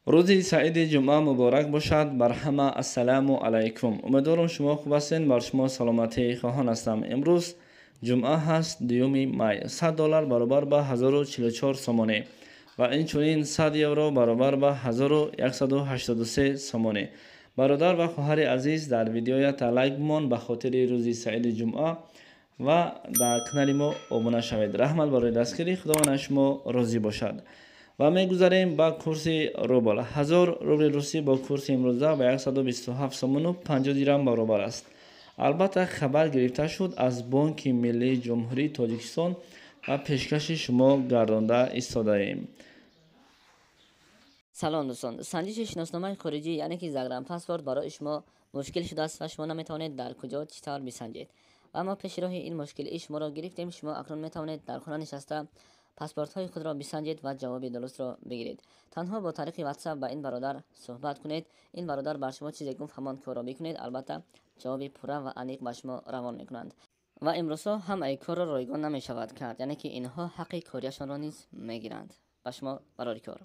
روزی سعید جمعه مبارک باشد بر همه. السلام علیکم. امیدوارم شما خوب هستین. بر شما سلامتی خواهان هستم. امروز جمعه هست، دیوم مای. $100 برابر به 1044 سومانه و اینچنین 100 یورو برابر به 1183 سومانه. برادر و خواهر عزیز، در ویدیویت لایک بمون به خاطر روزی سعید جمعه و در کانال ما ابونه شوید. رحمت برای دستگیری خداوند شما راضی باشد. و میگذاریم با کورس روبل. 1000 روبل روسی با کورس امروزه به 127 سومون و 50 درم برابر است. البته خبر گرفته شد از بانک ملی جمهوری تاجیکستان و پیشکش شما گردانده ایستاده ایم. سلام دوستان، سنجش شناسنامه خارجی یعنی که زگرم پاسپورت برای شما مشکل شده است و شما نمیتوانید در کجا چطور بسنجید. و اما پیش راه این مشکل شما را گرفتیم. شما اکنون میتوانید در خانه نشسته پاسپورت های خود را بسنجید و جواب درست را بگیرید. تنها با طریق واتساپ با این برادر صحبت کنید. این برادر بر شما چیزی گفت همان کار را بکنید. البته جواب پوره و انیق به شما روان میکنند و امروزها هم ای کار را رایگان نمی شود کرد، یعنی که اینها حق کاریشان را نیز میگیرند. به شما برای کار